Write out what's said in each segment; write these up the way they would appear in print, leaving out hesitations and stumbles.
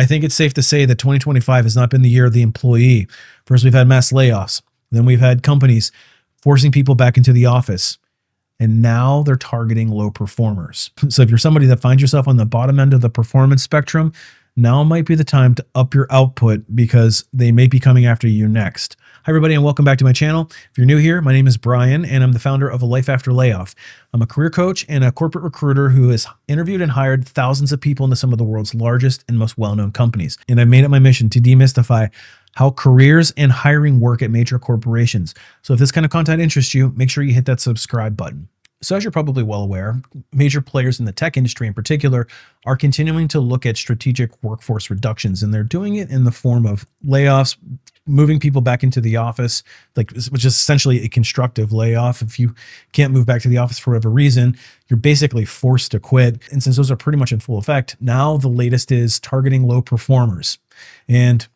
I think it's safe to say that 2025 has not been the year of the employee. First, we've had mass layoffs. Then we've had companies forcing people back into the office. And now they're targeting low performers. So if you're somebody that finds yourself on the bottom end of the performance spectrum, now might be the time to up your output because they may be coming after you next. Hi, everybody, and welcome back to my channel. If you're new here, my name is Brian, and I'm the founder of A Life After Layoff. I'm a career coach and a corporate recruiter who has interviewed and hired thousands of people into some of the world's largest and most well-known companies. And I've made it my mission to demystify how careers and hiring work at major corporations. So if this kind of content interests you, make sure you hit that subscribe button. So as you're probably well aware, major players in the tech industry in particular are continuing to look at strategic workforce reductions, and they're doing it in the form of layoffs, moving people back into the office, which is essentially a constructive layoff. If you can't move back to the office for whatever reason, you're basically forced to quit. And since those are pretty much in full effect, now the latest is targeting low performers. And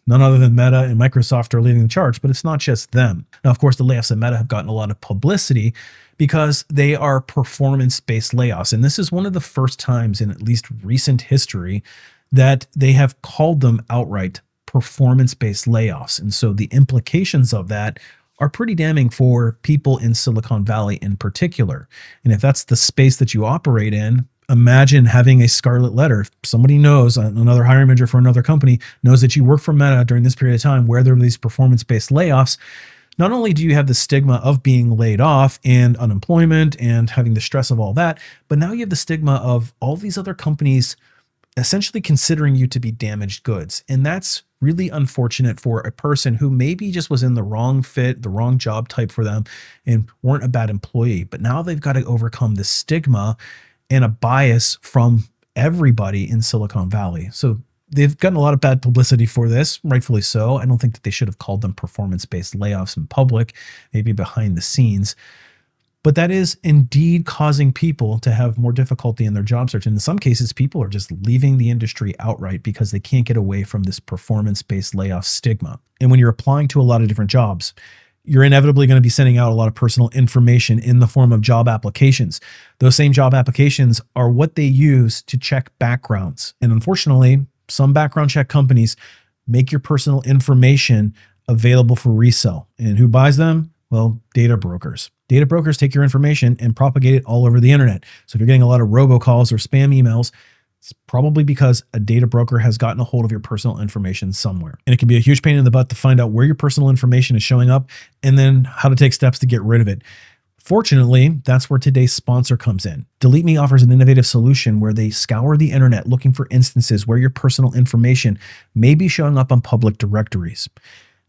none other than Meta and Microsoft are leading the charge, but it's not just them. Now, of course, the layoffs at Meta have gotten a lot of publicity because they are performance-based layoffs. And this is one of the first times in at least recent history that they have called them outright performance-based layoffs. And so the implications of that are pretty damning for people in Silicon Valley in particular. And if that's the space that you operate in, imagine having a scarlet letter. If somebody knows, another hiring manager for another company knows that you work for Meta during this period of time where there are these performance-based layoffs, not only do you have the stigma of being laid off and unemployment and having the stress of all that, but now you have the stigma of all these other companies essentially considering you to be damaged goods. And that's really unfortunate for a person who maybe just was in the wrong fit, the wrong job type for them, and weren't a bad employee. But now they've got to overcome the stigma and a bias from everybody in Silicon Valley. So they've gotten a lot of bad publicity for this, rightfully so. I don't think that they should have called them performance-based layoffs in public, maybe behind the scenes. But that is indeed causing people to have more difficulty in their job search. And in some cases, people are just leaving the industry outright because they can't get away from this performance-based layoff stigma. And when you're applying to a lot of different jobs, you're inevitably going to be sending out a lot of personal information in the form of job applications. Those same job applications are what they use to check backgrounds. And unfortunately, some background check companies make your personal information available for resale. And who buys them? Well, data brokers. Data brokers take your information and propagate it all over the internet. So if you're getting a lot of robocalls or spam emails, it's probably because a data broker has gotten a hold of your personal information somewhere. And it can be a huge pain in the butt to find out where your personal information is showing up and then how to take steps to get rid of it. Fortunately, that's where today's sponsor comes in. Delete Me offers an innovative solution where they scour the internet looking for instances where your personal information may be showing up on public directories.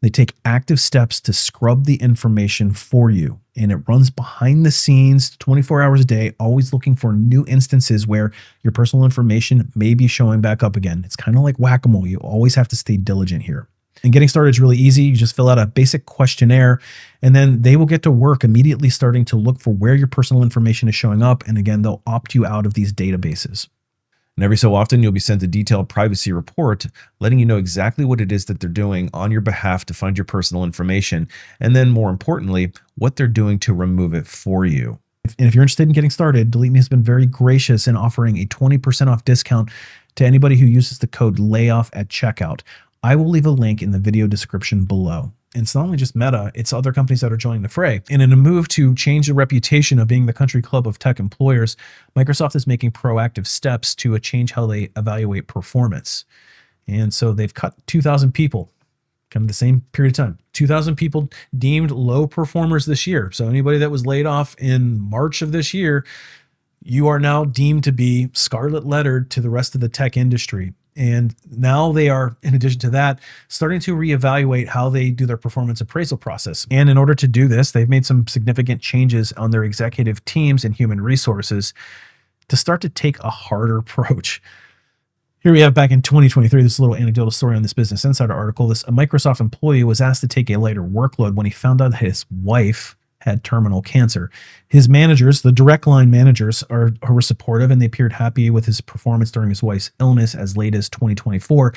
They take active steps to scrub the information for you, and it runs behind the scenes 24 hours a day, always looking for new instances where your personal information may be showing back up again. It's kind of like whack-a-mole. You always have to stay diligent here. And getting started is really easy. You just fill out a basic questionnaire, and then they will get to work immediately starting to look for where your personal information is showing up. And again, they'll opt you out of these databases. And every so often, you'll be sent a detailed privacy report letting you know exactly what it is that they're doing on your behalf to find your personal information. And then more importantly, what they're doing to remove it for you. And if you're interested in getting started, Delete Me has been very gracious in offering a 20% off discount to anybody who uses the code LAYOFF at checkout. I will leave a link in the video description below. And it's not only just Meta, it's other companies that are joining the fray. And in a move to change the reputation of being the country club of tech employers, Microsoft is making proactive steps to change how they evaluate performance. And so they've cut 2,000 people, kind of the same period of time. 2,000 people deemed low performers this year. So anybody that was laid off in March of this year, you are now deemed to be scarlet lettered to the rest of the tech industry. And now they are, in addition to that, starting to reevaluate how they do their performance appraisal process. And in order to do this, they've made some significant changes on their executive teams and human resources to start to take a harder approach. Here we have back in 2023, this little anecdotal story on this Business Insider article. A Microsoft employee was asked to take a lighter workload when he found out that his wife had terminal cancer. His managers, the direct line managers, were supportive, and they appeared happy with his performance during his wife's illness as late as 2024.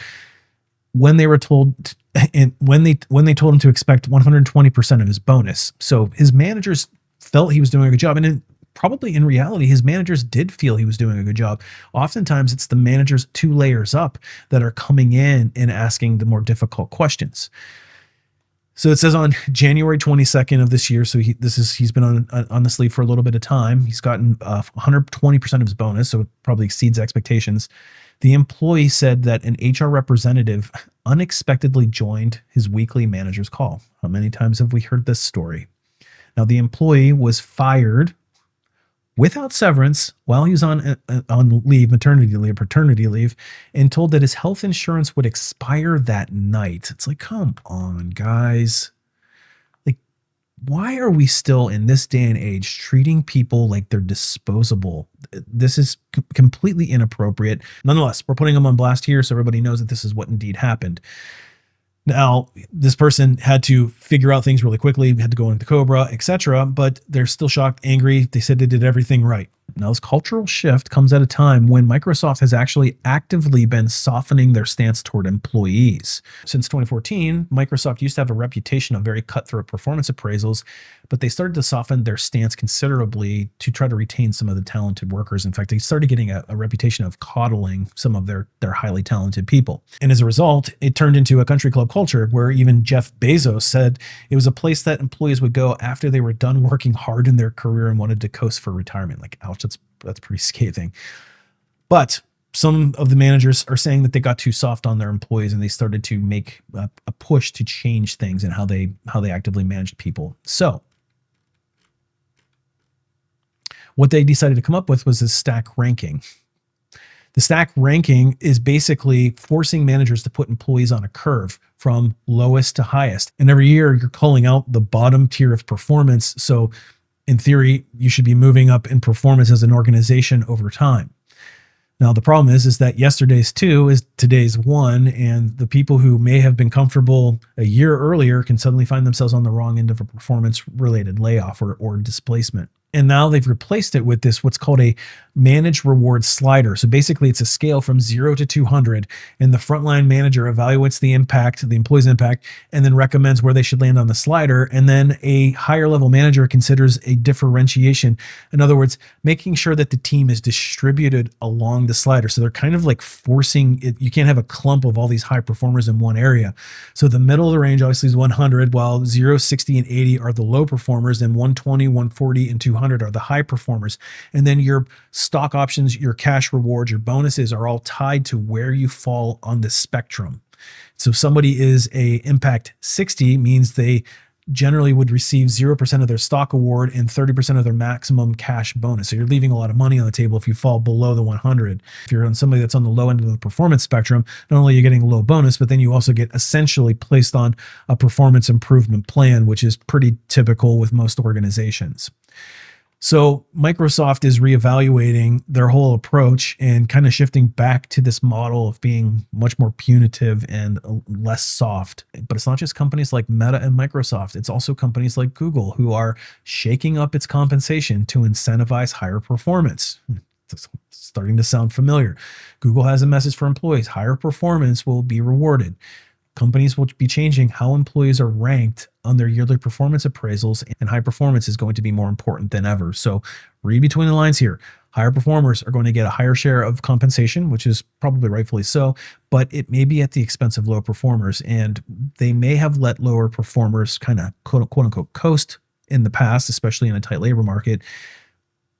When they were told, and when they told him to expect 120% of his bonus. So his managers felt he was doing a good job, and probably in reality, his managers did feel he was doing a good job. Oftentimes, it's the managers 2 layers up that are coming in and asking the more difficult questions. So it says on January 22nd of this year. So he's been on this leave for a little bit of time. He's gotten 120% of his bonus, so it probably exceeds expectations. The employee said that an HR representative unexpectedly joined his weekly manager's call. How many times have we heard this story? Now, the employee was fired without severance while he was on leave, maternity leave, paternity leave, and told that his health insurance would expire that night. It's like, come on, guys. Like, why are we still in this day and age treating people like they're disposable? This is completely inappropriate. Nonetheless, we're putting them on blast here so everybody knows that this is what indeed happened. Now, this person had to figure out things really quickly, had to go into Cobra, etc., but they're still shocked, angry. They said they did everything right. Now, this cultural shift comes at a time when Microsoft has actually actively been softening their stance toward employees. Since 2014, Microsoft used to have a reputation of very cutthroat performance appraisals, but they started to soften their stance considerably to try to retain some of the talented workers. In fact, they started getting a reputation of coddling some of their highly talented people. And as a result, it turned into a country club culture where even Jeff Bezos said it was a place that employees would go after they were done working hard in their career and wanted to coast for retirement. Like, ouch, that's pretty scathing. But some of the managers are saying that they got too soft on their employees and they started to make a push to change things and how they actively managed people. So what they decided to come up with was this stack ranking. The stack ranking is basically forcing managers to put employees on a curve from lowest to highest. And every year you're calling out the bottom tier of performance. So in theory, you should be moving up in performance as an organization over time. Now, the problem is that yesterday's 2 is today's 1, and the people who may have been comfortable a year earlier can suddenly find themselves on the wrong end of a performance-related layoff or displacement. And now they've replaced it with this, what's called a manage reward slider. So basically it's a scale from 0 to 200, and the frontline manager evaluates the impact, the employee's impact, and then recommends where they should land on the slider. And then a higher level manager considers a differentiation. In other words, making sure that the team is distributed along the slider. So they're kind of like forcing it. You can't have a clump of all these high performers in one area. So the middle of the range obviously is 100, while 0, 60, and 80 are the low performers, and 120, 140, and 200 are the high performers. And then your stock options, your cash rewards, your bonuses are all tied to where you fall on the spectrum. So if somebody is a impact 60, means they generally would receive 0% of their stock award and 30% of their maximum cash bonus. So you're leaving a lot of money on the table if you fall below the 100. If you're on somebody that's on the low end of the performance spectrum, not only are you getting a low bonus, but then you also get essentially placed on a performance improvement plan, which is pretty typical with most organizations. So Microsoft is reevaluating their whole approach and kind of shifting back to this model of being much more punitive and less soft. But it's not just companies like Meta and Microsoft. It's also companies like Google who are shaking up its compensation to incentivize higher performance. It's starting to sound familiar. Google has a message for employees: higher performance will be rewarded. Companies will be changing how employees are ranked on their yearly performance appraisals, and high performance is going to be more important than ever. So read between the lines here. Higher performers are going to get a higher share of compensation, which is probably rightfully so, but it may be at the expense of low performers. And they may have let lower performers kind of quote unquote coast in the past, especially in a tight labor market.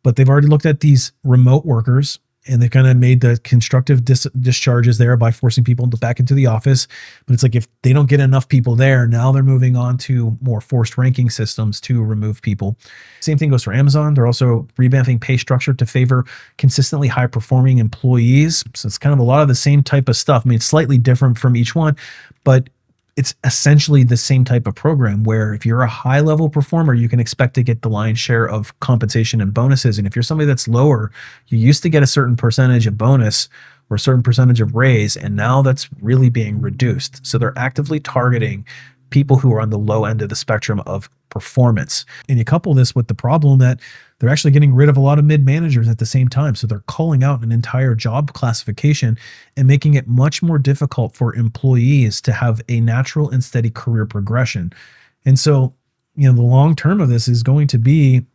But they've already looked at these remote workers, and they kind of made the constructive discharges there by forcing people back into the office. But it's like, if they don't get enough people there, now they're moving on to more forced ranking systems to remove people. Same thing goes for Amazon. They're also revamping pay structure to favor consistently high performing employees. So it's kind of a lot of the same type of stuff. I mean, it's slightly different from each one, but it's essentially the same type of program where if you're a high level performer, you can expect to get the lion's share of compensation and bonuses. And if you're somebody that's lower, you used to get a certain percentage of bonus or a certain percentage of raise, and now that's really being reduced. So they're actively targeting people who are on the low end of the spectrum of performance. And you couple this with the problem that they're actually getting rid of a lot of mid-managers at the same time. So they're calling out an entire job classification and making it much more difficult for employees to have a natural and steady career progression. And so, the long term of this is going to be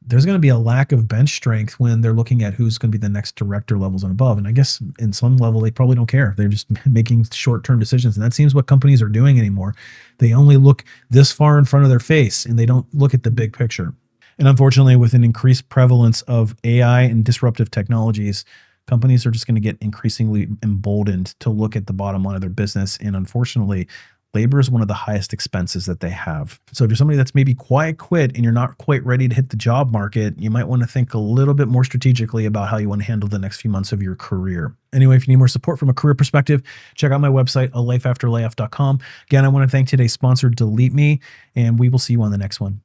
there's going to be a lack of bench strength when they're looking at who's going to be the next director levels and above. And I guess in some level, they probably don't care. They're just making short-term decisions. And that seems what companies are doing anymore. They only look this far in front of their face and they don't look at the big picture. And unfortunately, with an increased prevalence of AI and disruptive technologies, companies are just going to get increasingly emboldened to look at the bottom line of their business. And unfortunately, labor is one of the highest expenses that they have. So if you're somebody that's maybe quite quit and you're not quite ready to hit the job market, you might want to think a little bit more strategically about how you want to handle the next few months of your career. Anyway, if you need more support from a career perspective, check out my website, alifeafterlayoff.com. Again, I want to thank today's sponsor, Delete Me, and we will see you on the next one.